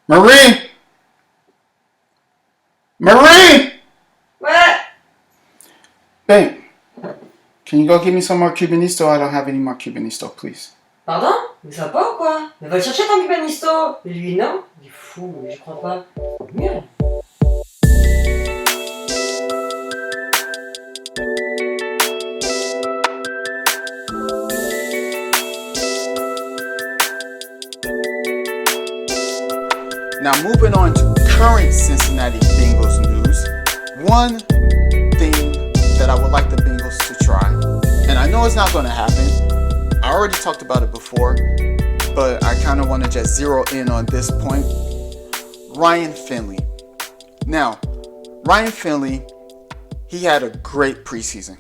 Marie! Marie! What? Babe, can you go get me some more Cubanisto? I don't have any more Cubanisto, please. Pardon? Mais ça va pas ou quoi? Mais va le chercher ton cubanisto! Et lui, non? Il est fou, je crois pas. Mieux. Now, moving on to current Cincinnati Bengals news. One thing that I would like the Bengals to try, and I know it's not going to happen. I already talked about it before, but I kind of want to just zero in on this point. Ryan Finley. Now, Ryan Finley, he had a great preseason.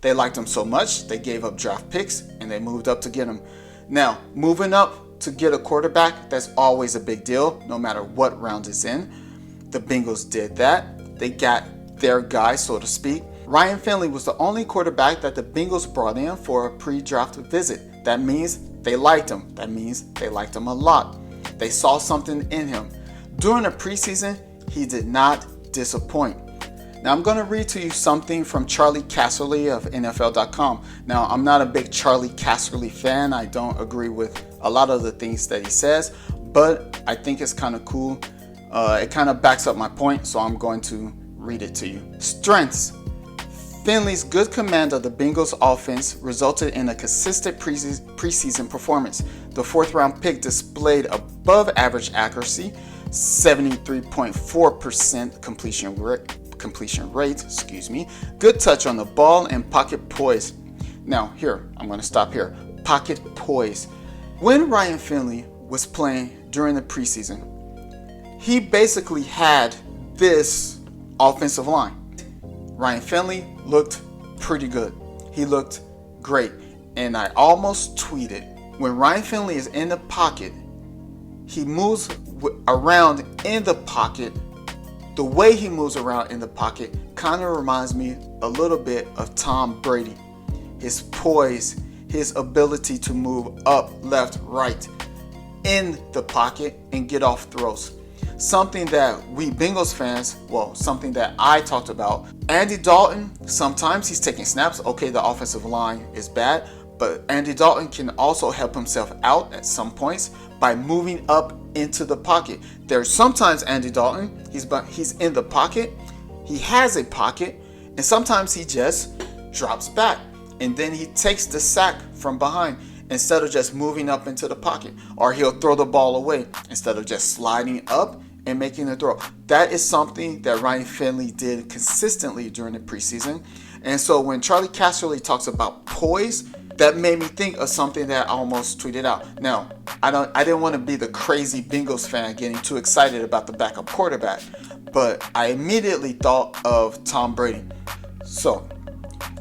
They liked him so much, they gave up draft picks, and they moved up to get him. Now, moving up to get a quarterback, that's always a big deal, no matter what round it's in. The Bengals did that. They got their guy, so to speak. Ryan Finley was the only quarterback that the Bengals brought in for a pre-draft visit. That means they liked him. That means they liked him a lot. They saw something in him. During the preseason, he did not disappoint. Now, I'm going to read to you something from Charlie Casserly of NFL.com. Now, I'm not a big Charlie Casserly fan. I don't agree with a lot of the things that he says, but I think it's kind of cool. It kind of backs up my point, so I'm going to read it to you. Strengths. Finley's good command of the Bengals offense resulted in a consistent preseason performance. The fourth-round pick displayed above-average accuracy, 73.4% completion rate, good touch on the ball and pocket poise. Now here, I'm going to stop here. Pocket poise. When Ryan Finley was playing during the preseason, he basically had this offensive line. Ryan Finley looked pretty good. He looked great. And I almost tweeted, when Ryan Finley is in the pocket, he moves around in the pocket. The way he moves around in the pocket kind of reminds me a little bit of Tom Brady. His poise, his ability to move up, left, right in the pocket and get off throws. Something that we Bengals fans, something that I talked about. Andy Dalton, sometimes he's taking snaps. Okay, the offensive line is bad, but Andy Dalton can also help himself out at some points by moving up into the pocket. There's sometimes Andy Dalton, he's in the pocket, he has a pocket, and sometimes he just drops back, and then he takes the sack from behind instead of just moving up into the pocket, or he'll throw the ball away instead of just sliding up and making the throw. That is something that Ryan Finley did consistently during the preseason. And so when Charlie Casserly talks about poise, that made me think of something that I almost tweeted out. Now, I didn't want to be the crazy Bengals fan getting too excited about the backup quarterback, but I immediately thought of Tom Brady. So,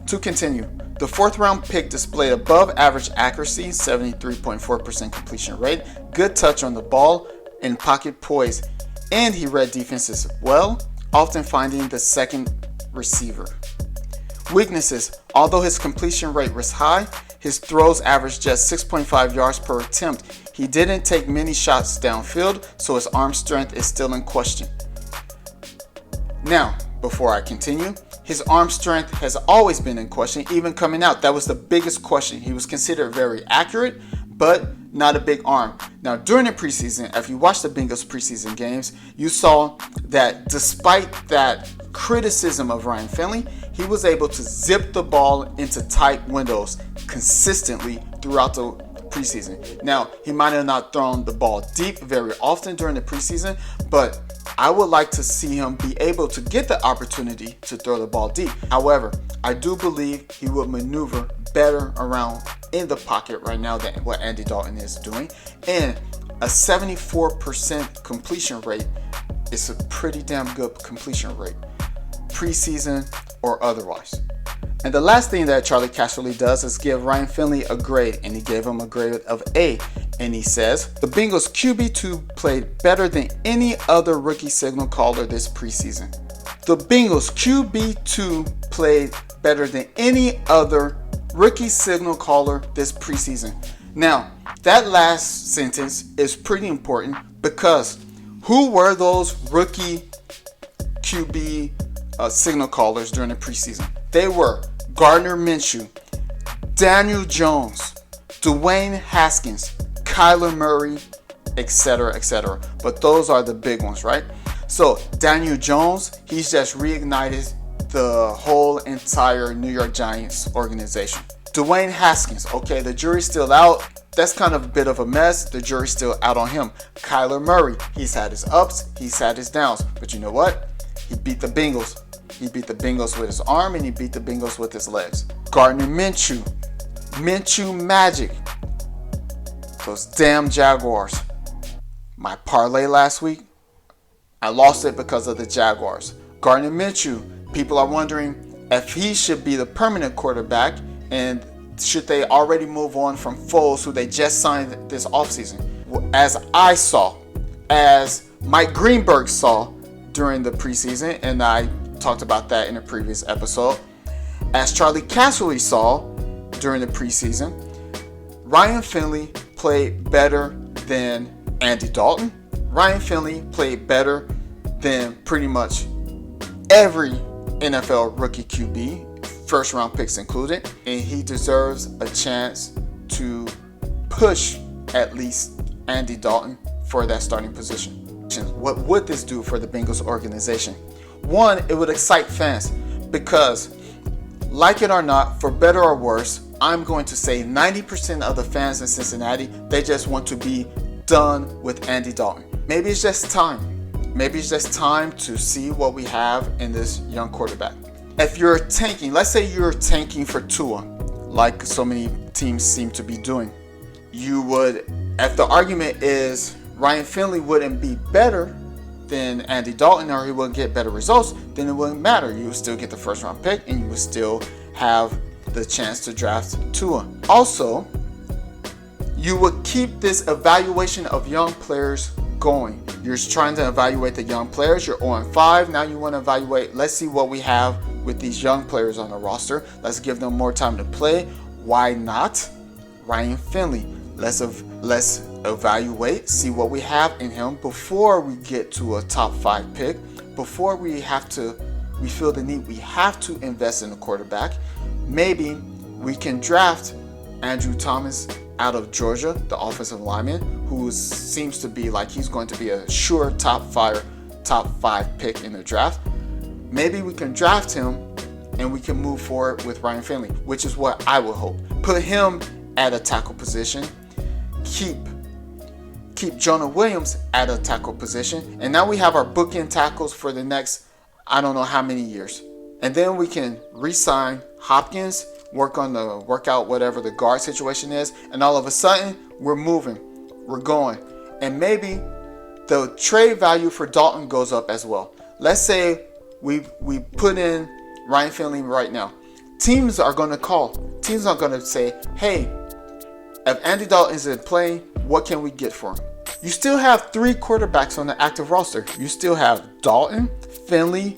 to continue, the fourth round pick displayed above average accuracy, 73.4% completion rate, good touch on the ball, and pocket poise. And he read defenses well, often finding the second receiver. Weaknesses. Although his completion rate was high, his throws averaged just 6.5 yards per attempt. He didn't take many shots downfield, so his arm strength is still in question. Now, before I continue, his arm strength has always been in question, even coming out. That was the biggest question. He was considered very accurate, but not a big arm. Now, during the preseason, if you watched the Bengals preseason games, you saw that despite that criticism of Ryan Finley, he was able to zip the ball into tight windows consistently throughout the preseason. Now, he might have not thrown the ball deep very often during the preseason, but I would like to see him be able to get the opportunity to throw the ball deep. However, I do believe he will maneuver better around in the pocket right now than what Andy Dalton is doing. And a 74% completion rate is a pretty damn good completion rate, preseason or otherwise. And the last thing that Charlie Casserly does is give Ryan Finley a grade, and he gave him a grade of A. And he says, the Bengals QB2 played better than any other rookie signal caller this preseason. The Bengals QB2 played better than any other rookie signal caller this preseason. Now, that last sentence is pretty important because Who were those rookie QB signal callers during the preseason? They were Gardner Minshew, Daniel Jones, Dwayne Haskins, Kyler Murray, etc., etc. But those are the big ones, right? So Daniel Jones, he's just reignited the whole entire New York Giants organization. Dwayne Haskins, okay, the jury's still out. That's kind of a bit of a mess. The jury's still out on him. Kyler Murray, he's had his ups, he's had his downs. But you know what? He beat the Bengals. He beat the Bengals with his arm, and he beat the Bengals with his legs. Gardner Minshew, Minshew Magic. Those damn Jaguars. My parlay last week, I lost it because of the Jaguars. Gardner Minshew, people are wondering if he should be the permanent quarterback, and should they already move on from Foles, who they just signed this offseason. As I saw, as Mike Greenberg saw during the preseason, and I talked about that in a previous episode, as Charlie Casserly saw during the preseason, Ryan Finley played better than Andy Dalton. Ryan Finley played better than pretty much every NFL rookie QB, first round picks included, and he deserves a chance to push at least Andy Dalton for that starting position. What would this do for the Bengals organization? One, it would excite fans because, like it or not, for better or worse, I'm going to say 90% of the fans in Cincinnati, they just want to be done with Andy Dalton. Maybe it's just time. Maybe it's just time to see what we have in this young quarterback. If you're tanking, let's say you're tanking for Tua, like so many teams seem to be doing, you would, if the argument is Ryan Finley wouldn't be better than Andy Dalton, or he wouldn't get better results, then it wouldn't matter. You would still get the first round pick, and you would still have the chance to draft Tua. Also, you would keep this evaluation of young players going. You're trying to evaluate the young players. You're 0-5. Now you want to evaluate, let's see what we have with these young players on the roster. Let's give them more time to play. Why not Ryan Finley? Let's evaluate, see what we have in him before we get to a top 5 pick, before we feel the need, we have to invest in a quarterback. Maybe we can draft Andrew Thomas out of Georgia, the offensive lineman, who seems to be like he's going to be a sure top 5 pick in the draft. Maybe we can draft him and we can move forward with Ryan Finley, which is what I would hope. Put him at a tackle position. Keep Jonah Williams at a tackle position. And now we have our bookend tackles for the next, I don't know how many years. And then we can re-sign Hopkins, work out whatever the guard situation is. And all of a sudden, we're moving. We're going. And maybe the trade value for Dalton goes up as well. Let's say we put in Ryan Finley right now. Teams are going to call. Teams are going to say, hey, if Andy Dalton isn't playing, what can we get for him? You still have 3 quarterbacks on the active roster. You still have Dalton, Finley,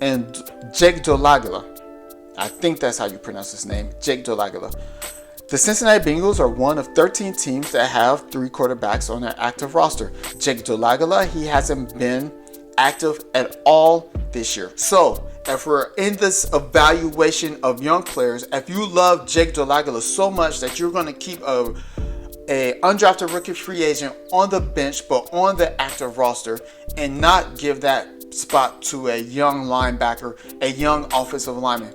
and Jake Dolagala. I think that's how you pronounce his name, Jake Dolagala. The Cincinnati Bengals are one of 13 teams that have 3 quarterbacks on their active roster. Jake Dolagala, he hasn't been active at all this year. So if we're in this evaluation of young players, if you love Jake Dolagala so much that you're going to keep a undrafted rookie free agent on the bench but on the active roster and not give that spot to a young linebacker, a young offensive lineman,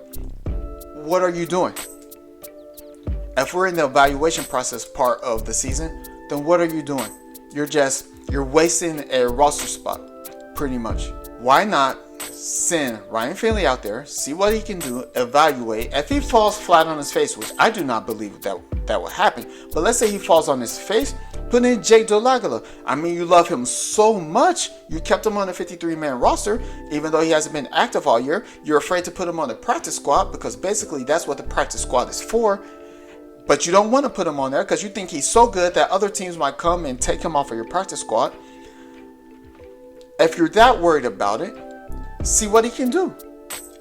what are you doing? If we're in the evaluation process part of the season, then what are you doing? You're wasting a roster spot, pretty much. Why not send Ryan Finley out there, see what he can do, evaluate. If he falls flat on his face, which I do not believe that will happen, but let's say he falls on his face, put in Jake Dolagala. I mean, you love him so much, you kept him on the 53-man roster, even though he hasn't been active all year. You're afraid to put him on the practice squad because basically that's what the practice squad is for. But you don't want to put him on there because you think he's so good that other teams might come and take him off of your practice squad. If you're that worried about it, see what he can do.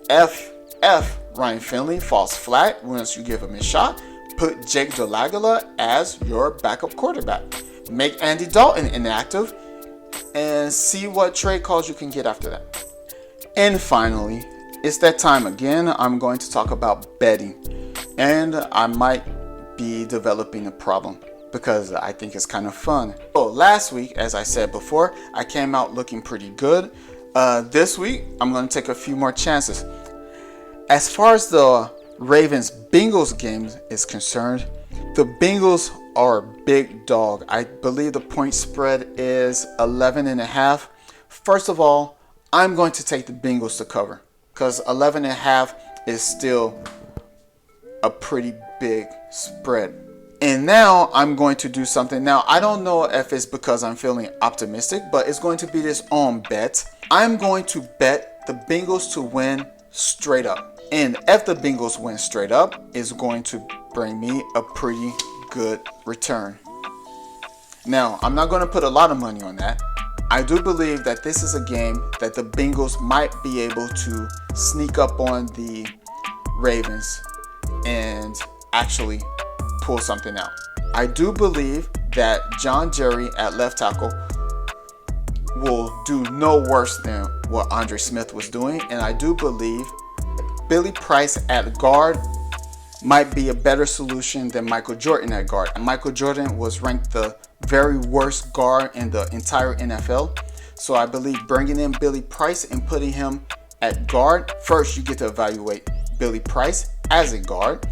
If Ryan Finley falls flat once you give him a shot, put Jake Dolagala as your backup quarterback. Make Andy Dalton inactive. and see what trade calls you can get after that. And finally, it's that time again. I'm going to talk about betting, and I might be developing a problem because I think it's kind of fun. So last week, as I said before, I came out looking pretty good. This week, I'm going to take a few more chances. As far as the Ravens-Bengals game is concerned, the Bengals are a big dog. I believe the point spread is 11.5. First of all, I'm going to take the Bengals to cover because 11.5 is still a pretty big spread. And now I'm going to do something. Now, I don't know if it's because I'm feeling optimistic, but it's going to be this on bet. I'm going to bet the Bengals to win straight up. And if the Bengals win straight up, it's going to bring me a pretty good return. Now, I'm not going to put a lot of money on that. I do believe that this is a game that the Bengals might be able to sneak up on the Ravens and actually pull something out. I do believe that John Jerry at left tackle will do no worse than what Andre Smith was doing, and I do believe Billy Price at guard might be a better solution than Michael Jordan at guard. And Michael Jordan was ranked the very worst guard in the entire NFL. So I believe bringing in Billy Price and putting him at guard, first you get to evaluate Billy Price as a guard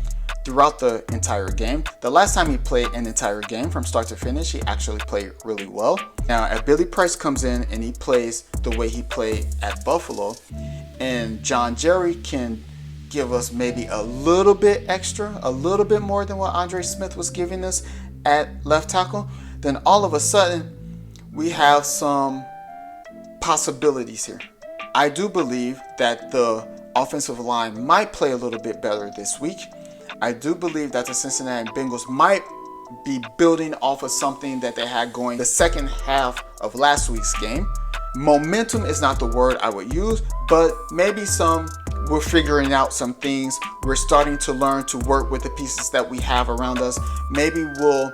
throughout the entire game. The last time he played an entire game from start to finish, he actually played really well. Now, if Billy Price comes in and he plays the way he played at Buffalo, and John Jerry can give us maybe a little bit extra, a little bit more than what Andre Smith was giving us at left tackle, then all of a sudden we have some possibilities here. I do believe that the offensive line might play a little bit better this week. I do believe that the Cincinnati Bengals might be building off of something that they had going the second half of last week's game. Momentum is not the word I would use, but maybe we're figuring out some things. We're starting to learn to work with the pieces that we have around us. Maybe we'll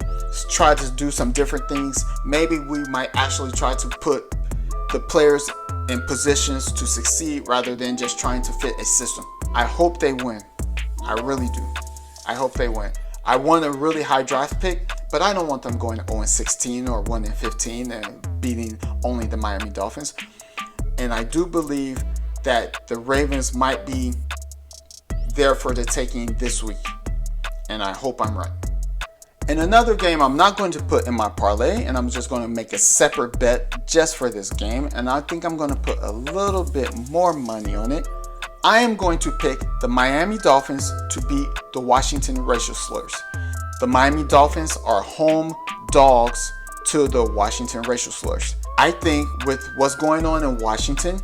try to do some different things. Maybe we might actually try to put the players in positions to succeed rather than just trying to fit a system. I hope they win. I really do. I hope they win. I want a really high draft pick, but I don't want them going 0-16 or 1-15 and beating only the Miami Dolphins. And I do believe that the Ravens might be there for the taking this week. And I hope I'm right. In another game I'm not going to put in my parlay, and I'm just going to make a separate bet just for this game. And I think I'm going to put a little bit more money on it. I am going to pick the Miami Dolphins to beat the Washington Racial Slurs. The Miami Dolphins are home dogs to the Washington Racial Slurs. I think with what's going on in Washington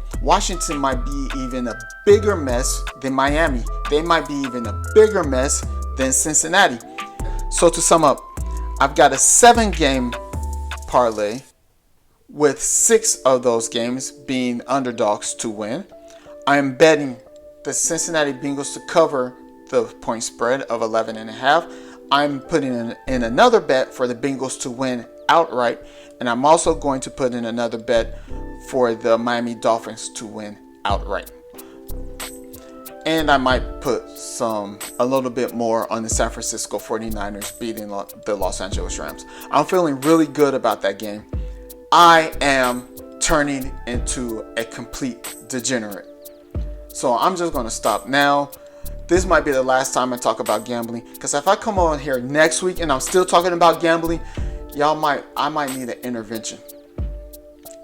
might be even a bigger mess than Miami. They might be even a bigger mess than Cincinnati. So to sum up, I've got a 7-game parlay with 6 of those games being underdogs to win. I'm betting the Cincinnati Bengals to cover the point spread of 11.5. I'm putting in another bet for the Bengals to win outright, and I'm also going to put in another bet for the Miami Dolphins to win outright. And I might put a little bit more on the San Francisco 49ers beating the Los Angeles Rams. I'm feeling really good about that game. I am turning into a complete degenerate. So I'm just going to stop now. This might be the last time I talk about gambling, because if I come on here next week and I'm still talking about gambling, I might need an intervention.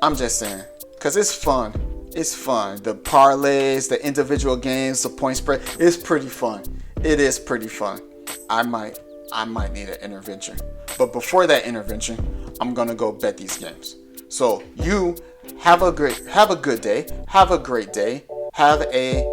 I'm just saying, because it's fun. It's fun. The parlays, the individual games, the point spread, it's pretty fun. It is pretty fun. I might need an intervention. But before that intervention, I'm going to go bet these games. So you have a good day. Have a great day. Have a